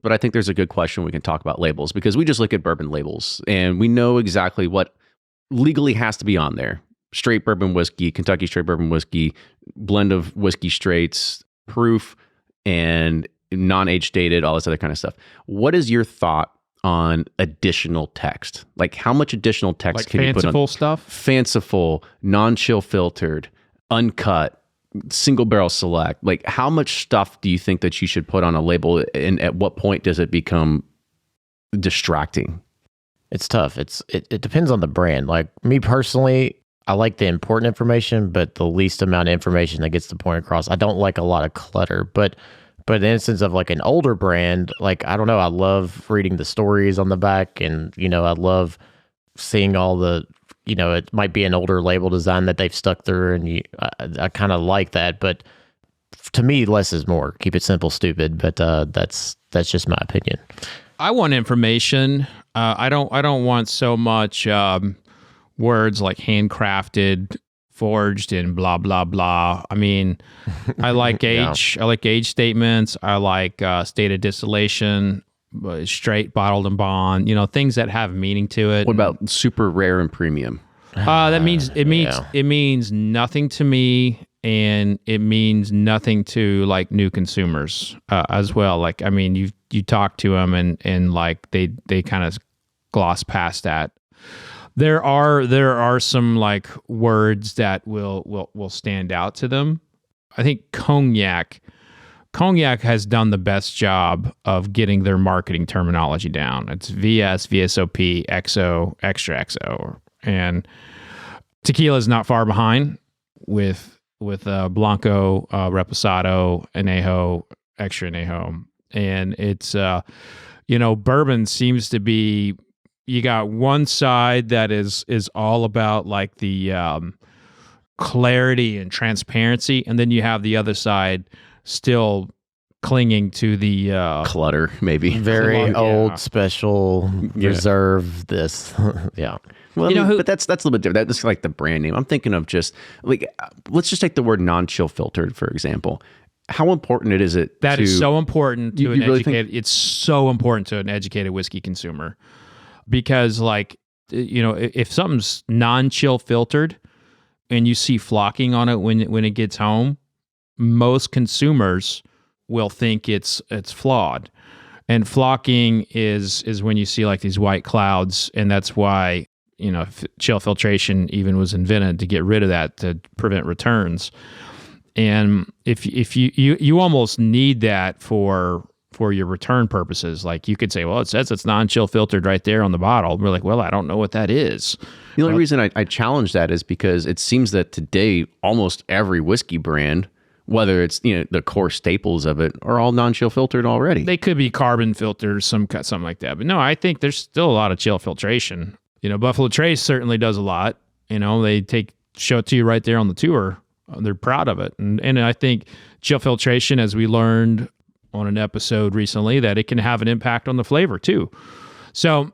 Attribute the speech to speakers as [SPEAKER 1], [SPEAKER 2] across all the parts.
[SPEAKER 1] but I think there's a good question we can talk about labels, because we just look at bourbon labels and we know exactly what legally has to be on there. Straight bourbon whiskey, Kentucky straight bourbon whiskey, blend of whiskey straights, proof, and non-age dated, all this other kind of stuff. What is your thought on additional text? Like, how much additional text
[SPEAKER 2] like
[SPEAKER 1] can you put on?
[SPEAKER 2] fanciful stuff?
[SPEAKER 1] Fanciful, non-chill filtered, uncut, single barrel select. Like, how much stuff do you think that you should put on a label, and at what point does it become distracting?
[SPEAKER 3] It's tough. It depends on the brand. Like me personally, I like the important information, but the least amount of information that gets the point across. I don't like a lot of clutter, but in the instance of like an older brand, like, I don't know, I love reading the stories on the back, and, I love seeing all the, it might be an older label design that they've stuck through, and I kind of like that, but to me, less is more. Keep it simple, stupid, but that's just my opinion.
[SPEAKER 2] I want information. I don't want so much words like handcrafted, forged, and blah blah blah. I mean, I like age. Yeah. I like age statements. I like state of distillation, straight, bottled, and bond. Things that have meaning to it.
[SPEAKER 1] What about super rare and premium?
[SPEAKER 2] That means it means nothing to me, and it means nothing to like new consumers as well. Like, I mean, you talk to them and like they kind of gloss past that. There are some like words that will stand out to them. I think cognac has done the best job of getting their marketing terminology down. It's VS, VSOP, XO, extra XO, and tequila is not far behind with Blanco, Reposado, Añejo, extra Añejo, and it's bourbon seems to be. You got one side that is all about like the clarity and transparency, and then you have the other side still clinging to the
[SPEAKER 1] clutter, maybe
[SPEAKER 3] very old, special, reserve. This, yeah.
[SPEAKER 1] Well, but that's a little bit different. That's like the brand name. I'm thinking of just like, let's just take the word non-chill filtered, for example. How important is it?
[SPEAKER 2] That is so important to an educated. It's so important to an educated whiskey consumer. Because like, if something's non-chill filtered and you see flocking on it when it gets home, most consumers will think it's flawed. And flocking is when you see like these white clouds, and that's why, chill filtration even was invented, to get rid of that, to prevent returns. And if you almost need that for your return purposes. Like, you could say, well, it says it's non-chill filtered right there on the bottle. We're like, well, I don't know what that is.
[SPEAKER 1] The only reason I challenge that is because it seems that today almost every whiskey brand, whether it's the core staples of it, are all non-chill filtered already.
[SPEAKER 2] They could be carbon filters, something like that. But no, I think there's still a lot of chill filtration. Buffalo Trace certainly does a lot. They show it to you right there on the tour. They're proud of it. And I think chill filtration, as we learned on an episode recently, that it can have an impact on the flavor too. So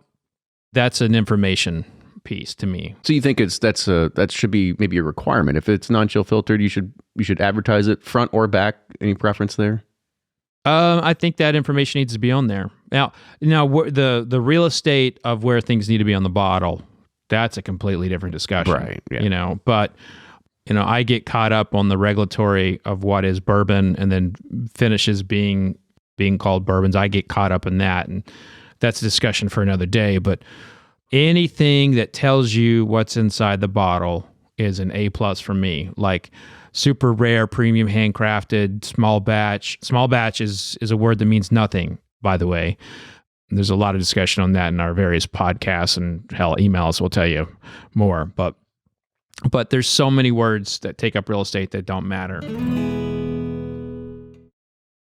[SPEAKER 2] that's an information piece to me.
[SPEAKER 1] So you think that should be maybe a requirement? If it's non-chill filtered, you should advertise it front or back. Any preference there?
[SPEAKER 2] I think that information needs to be on there. Now the real estate of where things need to be on the bottle, that's a completely different discussion.
[SPEAKER 1] Right. Yeah.
[SPEAKER 2] But I get caught up on the regulatory of what is bourbon and then finishes being called bourbons. I get caught up in that, and that's a discussion for another day. But anything that tells you what's inside the bottle is an A+ for me. Like super rare, premium, handcrafted, small batch. Small batch is a word that means nothing, by the way. There's a lot of discussion on that in our various podcasts, and hell, emails will tell you more. But there's so many words that take up real estate that don't matter.